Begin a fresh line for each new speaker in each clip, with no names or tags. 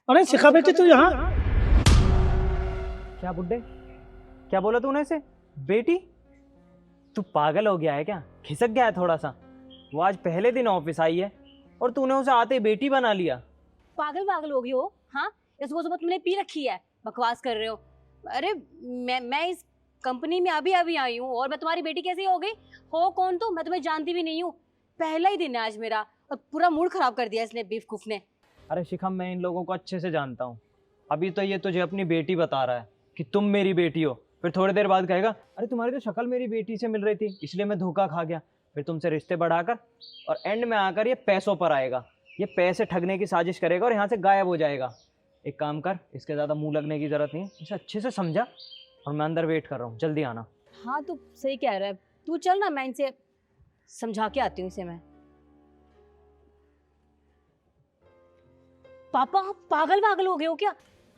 अरे शिखा बेटी तू यहाँ।
क्या बुड्ढे, क्या बोला तूने इसे? बेटी? तू पागल हो गया है क्या? खिसक गया है थोड़ा सा? वो आज पहले दिन ऑफिस आई है और तूने उसे आते ही बेटी बना लिया।
पागल पागल हो गई हो? हाँ, ये सुबह सुबह तुमने पी रखी है, बकवास कर रहे हो। अरे मैं इस कंपनी में अभी अभी आई हूँ और मैं तुम्हारी बेटी कैसे हो गई? हो कौन तुम? मैं तुम्हें जानती भी नहीं हूँ। पहला ही दिन है आज मेरा और पूरा मूड खराब कर दिया इसने बेवकूफ ने।
अरे शिखम, मैं इन लोगों को अच्छे से जानता हूँ। अभी तो ये तुझे अपनी बेटी बता रहा है कि तुम मेरी बेटी हो, फिर थोड़ी देर बाद कहेगा अरे तुम्हारी तो शक्ल मेरी बेटी से मिल रही थी इसलिए मैं धोखा खा गया। फिर तुमसे रिश्ते बढ़ाकर और एंड में आकर ये पैसों पर आएगा। ये पैसे ठगने की साजिश करेगा और यहाँ से गायब हो जाएगा। एक काम कर, इसके ज़्यादा मुंह लगने की ज़रूरत नहीं है, इसे अच्छे से समझा। और मैं अंदर वेट कर रहा हूँ, जल्दी आना।
हाँ तू सही कह रहा है, तू चल ना, मैं इनसे समझा के आती हूँ इसे मैं। पापा आप पागल पागल हो गए हो क्या?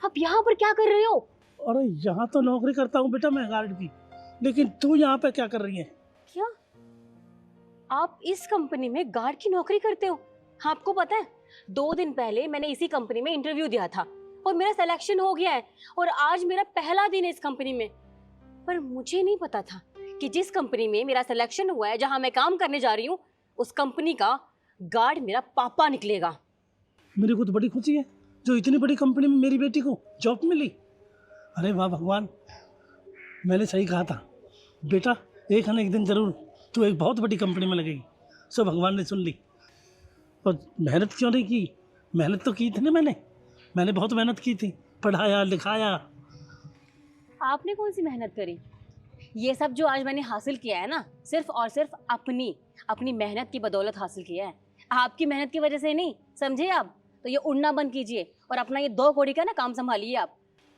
आप यहाँ पर क्या कर रहे हो?
अरे यहाँ तो नौकरी करता हूँ बेटा मैं गार्ड की, लेकिन तू यहाँ पे क्या कर रही है?
क्या आप इस कंपनी में गार्ड की नौकरी करते हो? आपको पता है 2 दिन पहले मैंने इसी कंपनी में इंटरव्यू दिया था और मेरा सिलेक्शन हो गया है और आज मेरा पहला दिन है इस कंपनी में। पर मुझे नहीं पता था कि जिस कंपनी में मेरा सिलेक्शन हुआ है, जहां मैं काम करने जा रही हूँ, उस कंपनी का गार्ड मेरा पापा निकलेगा।
मेरे को तो बड़ी खुशी है जो इतनी बड़ी कंपनी में मेरी बेटी को जॉब मिली। अरे वाह भगवान, मैंने सही कहा था बेटा, एक न एक दिन जरूर तू एक बहुत बड़ी कंपनी में लगेगी। सो भगवान ने सुन ली। और मेहनत क्यों नहीं की? मेहनत तो की थी ना मैंने बहुत मेहनत की थी, पढ़ाया लिखाया।
आपने कौन सी मेहनत करी? ये सब जो आज मैंने हासिल किया है ना, सिर्फ और सिर्फ अपनी मेहनत की बदौलत हासिल किया है। आपकी मेहनत की वजह से नहीं, समझे आप? तो ये उड़ना बंद कीजिए और अपना ये 2 कौड़ी का ना काम संभालिए आप।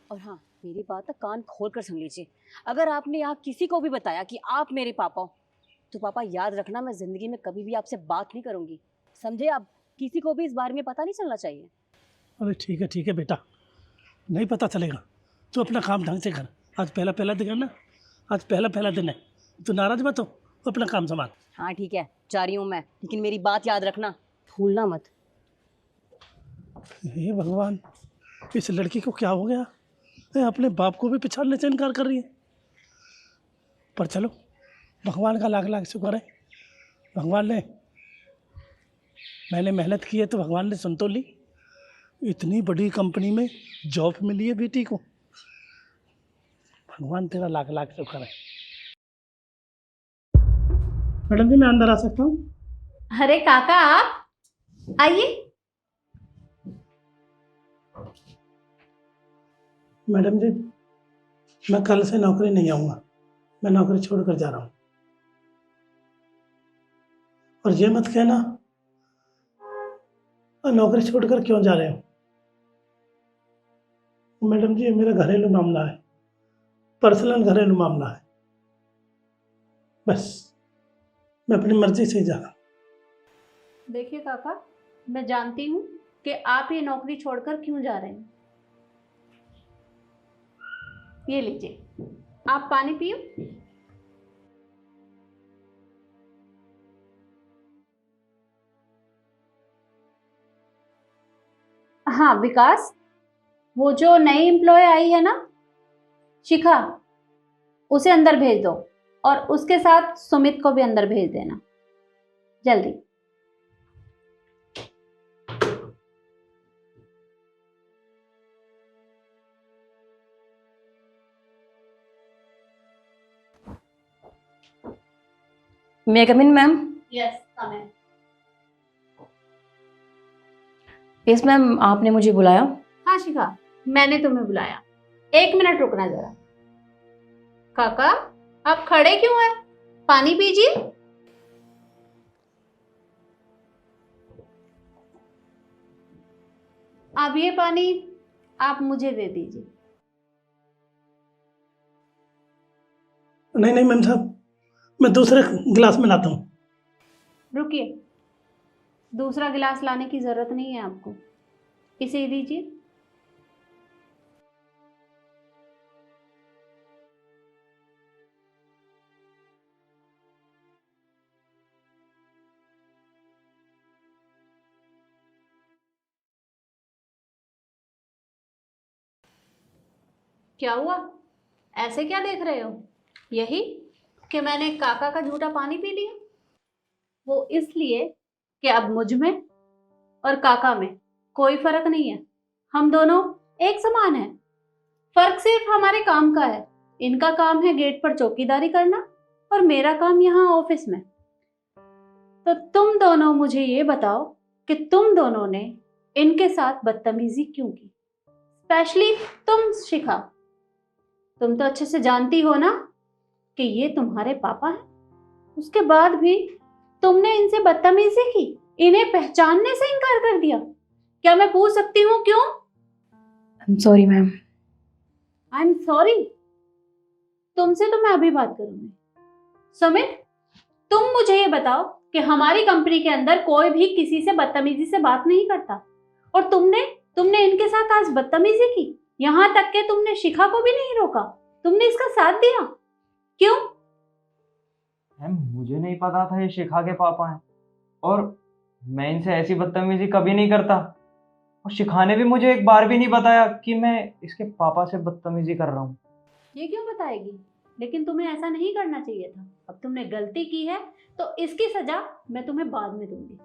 और हाँ, मेरी बात ना कान खोल कर सुन लीजिए। अगर आपने यहाँ किसी को भी बताया कि आप मेरे पापा हो, तो पापा याद रखना, मैं जिंदगी में कभी भी आपसे बात नहीं करूंगी, समझे आप? किसी को भी इस बारे में पता नहीं चलना चाहिए।
अरे ठीक है बेटा, नहीं पता चलेगा। तू अपना काम ढंग से कर। आज पहला पहला दिन है ना, आज पहला पहला दिन है, तू नाराज मत हो, तो अपना काम संभाल।
हाँ ठीक है, जा रही हूँ मैं, लेकिन मेरी बात याद रखना, भूलना मत।
हे भगवान, इस लड़की को क्या हो गया? ये अपने बाप को भी पछाड़ने से इनकार कर रही है। पर चलो, भगवान का लाख लाख शुक्र है, भगवान ने, मैंने मेहनत की है तो भगवान ने सुन तो ली। इतनी बड़ी कंपनी में जॉब मिली है बेटी को, भगवान तेरा लाख लाख शुक्र है। मैडम जी मैं अंदर आ सकता हूँ?
अरे काका आप आइए।
मैडम जी मैं कल से नौकरी नहीं आऊँगा, मैं नौकरी छोड़कर जा रहा हूँ। और ये मत कहना नौकरी छोड़कर क्यों जा रहे हो। मैडम जी ये मेरा घरेलू मामला है, पर्सनल घरेलू मामला है, बस मैं अपनी मर्जी से ही जा रहा हूँ।
देखिए काका, मैं जानती हूँ कि आप ये नौकरी छोड़कर क्यों जा रहे हैं। ये लीजिए, आप पानी पियो। हाँ विकास, वो जो नई एम्प्लॉय आई है ना शिखा, उसे अंदर भेज दो और उसके साथ सुमित को भी अंदर भेज देना जल्दी।
May come in ma'am?
Yes come in.
Yes ma'am, आपने मुझे बुलाया?
हाँ शिखा, मैंने तुम्हें बुलाया। 1 मिनट रुकना जरा। काका आप खड़े क्यों हैं? पानी पीजिए। अब ये पानी आप मुझे दे दीजिए।
नहीं मैम साहब, मैं दूसरे गिलास में लाता हूँ।
रुकिए, दूसरा गिलास लाने की जरूरत नहीं है आपको, इसे दीजिए। क्या हुआ? ऐसे क्या देख रहे हो? यही कि मैंने काका का झूठा पानी पी लिया? वो इसलिए कि अब मुझ में और काका में कोई फर्क नहीं है। हम दोनों एक समान हैं। फर्क सिर्फ हमारे काम का है। इनका काम है गेट पर चौकीदारी करना और मेरा काम यहाँ ऑफिस में। तो तुम दोनों मुझे ये बताओ कि तुम दोनों ने इनके साथ बदतमीजी क्यों की? स्पेशली तुम शिखा, तुम तो अच्छे से जानती हो ना कि ये तुम्हारे पापा हैं। उसके बाद भी तुमने इनसे बदतमीजी की, इन्हें पहचानने से इनकार कर दिया। क्या मैं पूछ सकती हूँ क्यों?
I am sorry ma'am.
I am sorry? तुमसे तो मैं अभी बात करूंगी। सुमित, तुम मुझे ये बताओ कि हमारी कंपनी के अंदर कोई भी किसी से बदतमीजी से बात नहीं करता, और तुमने इनके साथ आज बदतमीजी की। यहाँ तक कि तुमने शिखा को भी नहीं रोका, तुमने इसका साथ दिया। क्यों?
मैम मुझे नहीं पता था ये शिखा के पापा हैं, और मैं इनसे ऐसी बदतमीजी कभी नहीं करता। और शिखा ने भी मुझे एक बार भी नहीं बताया कि मैं इसके पापा से बदतमीजी कर रहा हूँ।
ये क्यों बताएगी? लेकिन तुम्हें ऐसा नहीं करना चाहिए था। अब तुमने गलती की है तो इसकी सजा मैं तुम्हें बाद में दूंगी।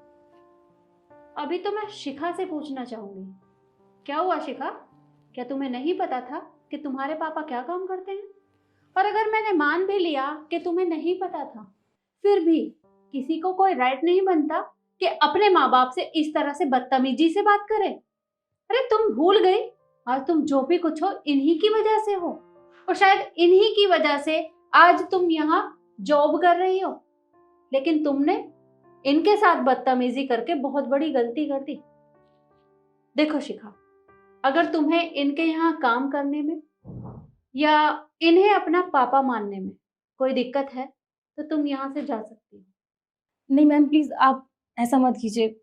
अभी तो मैं शिखा से पूछना चाहूंगी, क्या हुआ शिखा? क्या तुम्हें नहीं पता था कि तुम्हारे पापा क्या काम करते हैं? और अगर मैंने मान भी लिया कि तुम्हें नहीं पता था, फिर भी किसी को कोई राइट नहीं बनता कि अपने माँ बाप से इस तरह से बदतमीजी से बात करे। अरे तुम भूल गई, आज तुम जो भी कुछ हो इन्हीं की वजह से हो, और शायद इन्हीं की वजह से आज तुम यहाँ जॉब कर रही हो। लेकिन तुमने इनके साथ बदतमीजी करके बहुत बड़ी गलती कर दी। देखो शिखा, अगर तुम्हें इनके यहाँ काम करने में या इन्हें अपना पापा मानने में कोई दिक्कत है तो तुम यहाँ से जा सकती हो।
नहीं मैम प्लीज़ आप ऐसा मत कीजिए।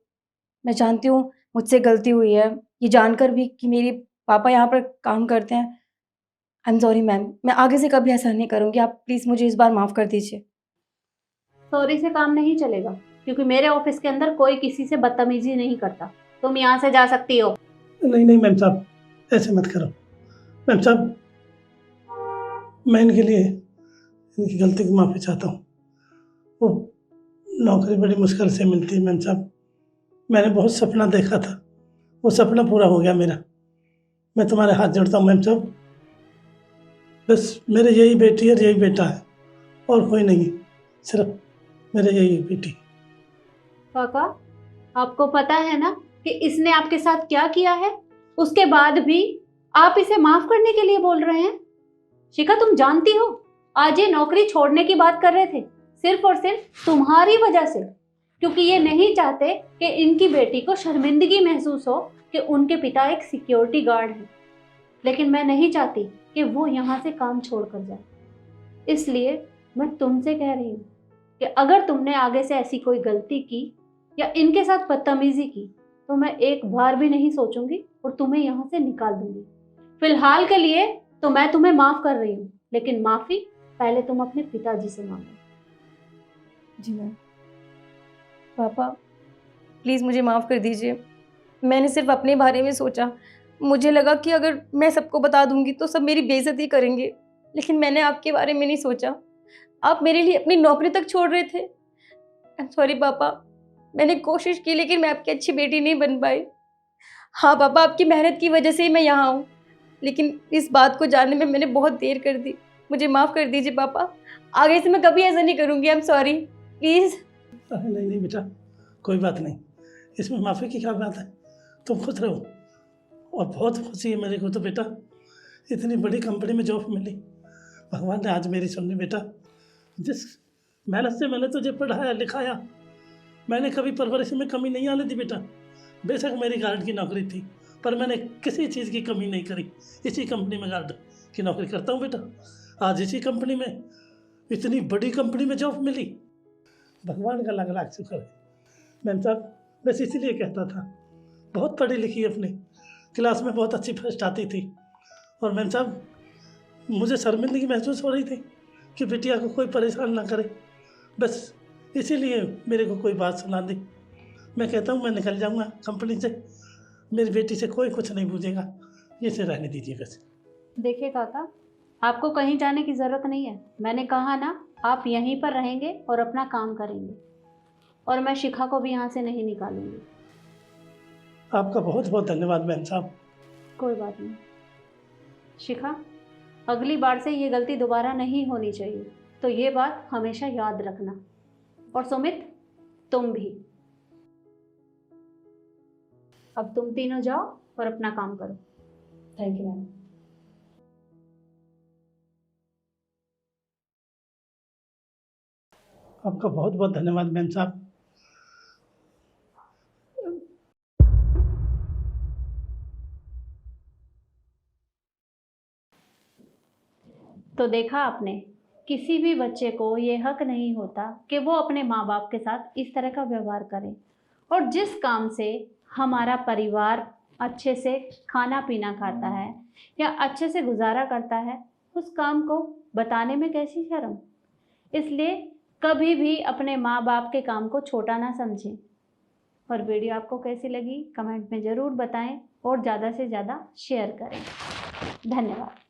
मैं जानती हूँ मुझसे गलती हुई है, ये जानकर भी कि मेरे पापा यहाँ पर काम करते हैं। आई एम सॉरी मैम, मैं आगे से कभी ऐसा नहीं करूँगी। आप प्लीज़ मुझे इस बार माफ़ कर दीजिए।
सॉरी से काम नहीं चलेगा, क्योंकि मेरे ऑफिस के अंदर कोई किसी से बदतमीजी नहीं करता। तुम यहाँ से जा सकती हो।
नहीं नहीं मैम साहब, ऐसे मत करो। मैम साहब, मैं इनके लिए इनकी गलती की माफ़ी चाहता हूँ। वो नौकरी बड़ी मुश्किल से मिलती है मैम साहब। मैंने बहुत सपना देखा था, वो सपना पूरा हो गया मेरा। मैं तुम्हारे हाथ जोड़ता हूँ मैम साहब। बस मेरे यही बेटी और यही बेटा है, और कोई नहीं, सिर्फ मेरे यही बेटी।
काका, आपको पता है ना कि इसने आपके साथ क्या किया है? उसके बाद भी आप इसे माफ करने के लिए बोल रहे हैं? शिखा, तुम जानती हो आज ये नौकरी छोड़ने की बात कर रहे थे सिर्फ और सिर्फ तुम्हारी वजह से, क्योंकि ये नहीं चाहते कि इनकी बेटी को शर्मिंदगी महसूस हो कि उनके पिता एक सिक्योरिटी गार्ड हैं। लेकिन मैं नहीं चाहती कि वो यहाँ से काम छोड़ कर जाए, इसलिए मैं तुमसे कह रही हूँ कि अगर तुमने आगे से ऐसी कोई गलती की या इनके साथ बदतमीजी की तो मैं एक बार भी नहीं सोचूंगी और तुम्हें यहाँ से निकाल दूंगी। फिलहाल के लिए तो मैं तुम्हें माफ कर रही हूँ, लेकिन माफी पहले तुम अपने पिताजी से मांगो।
जी मैम। पापा प्लीज़ मुझे माफ़ कर दीजिए। मैंने सिर्फ अपने बारे में सोचा। मुझे लगा कि अगर मैं सबको बता दूंगी तो सब मेरी बेइज्जती करेंगे, लेकिन मैंने आपके बारे में नहीं सोचा। आप मेरे लिए अपनी नौकरी तक छोड़ रहे थे। आई एम सॉरी पापा, मैंने कोशिश की लेकिन मैं आपकी अच्छी बेटी नहीं बन पाई। हाँ पापा, आपकी मेहनत की वजह से ही मैं यहाँ हूँ, लेकिन इस बात को जानने में मैंने बहुत देर कर दी। मुझे माफ़ कर दीजिए पापा, आगे से मैं कभी ऐसा नहीं करूँगी। I am sorry, please.
नहीं नहीं बेटा, कोई बात नहीं, इसमें माफ़ी की क्या बात है। तुम खुश रहो, और बहुत खुशी है मेरे को तो बेटा, इतनी बड़ी कंपनी में जॉब मिली। भगवान ने आज मेरी सुनी बेटा। जिस मेहनत से मैंने तुझे पढ़ाया लिखाया, मैंने कभी परवरिश में कमी नहीं आने दी बेटा। बेशक मेरी गार्ड की नौकरी थी, पर मैंने किसी चीज़ की कमी नहीं करी। इसी कंपनी में गार्ड की नौकरी करता हूँ बेटा। आज इसी कंपनी में, इतनी बड़ी कंपनी में जॉब मिली। भगवान का लाख लाख शुक्र है। मैम साहब, बस इसीलिए कहता था, बहुत पढ़ी लिखी अपनी क्लास में बहुत अच्छी फर्स्ट आती थी, और मैम साहब मुझे शर्मिंदगी महसूस हो रही थी कि बिटिया को कोई परेशान ना करे। बस इसीलिए मेरे को कोई बात सुना दी। मैं कहता हूँ मैं निकल जाऊँगा कंपनी से, मेरी बेटी से कोई कुछ नहीं पूछेगा। इसे रहने दीजिए बस।
देखिए काका, आपको कहीं जाने की ज़रूरत नहीं है। मैंने कहा ना, आप यहीं पर रहेंगे और अपना काम करेंगे, और मैं शिखा को भी यहाँ से नहीं निकालूंगी।
आपका बहुत बहुत धन्यवाद बहन साहब।
कोई बात नहीं। शिखा, अगली बार से ये गलती दोबारा नहीं होनी चाहिए, तो ये बात हमेशा याद रखना। और सुमित, तुम भी। अब तुम तीनों जाओ और अपना काम करो।
Thank you ma'am.
आपका बहुत बहुत धन्यवाद बहन साहब।
तो देखा आपने, किसी भी बच्चे को ये हक नहीं होता कि वो अपने माँ बाप के साथ इस तरह का व्यवहार करे। और जिस काम से हमारा परिवार अच्छे से खाना पीना खाता है या अच्छे से गुजारा करता है, उस काम को बताने में कैसी शर्म। इसलिए कभी भी अपने माँ बाप के काम को छोटा ना समझें। और वीडियो आपको कैसी लगी कमेंट में ज़रूर बताएं और ज़्यादा से ज़्यादा शेयर करें। धन्यवाद।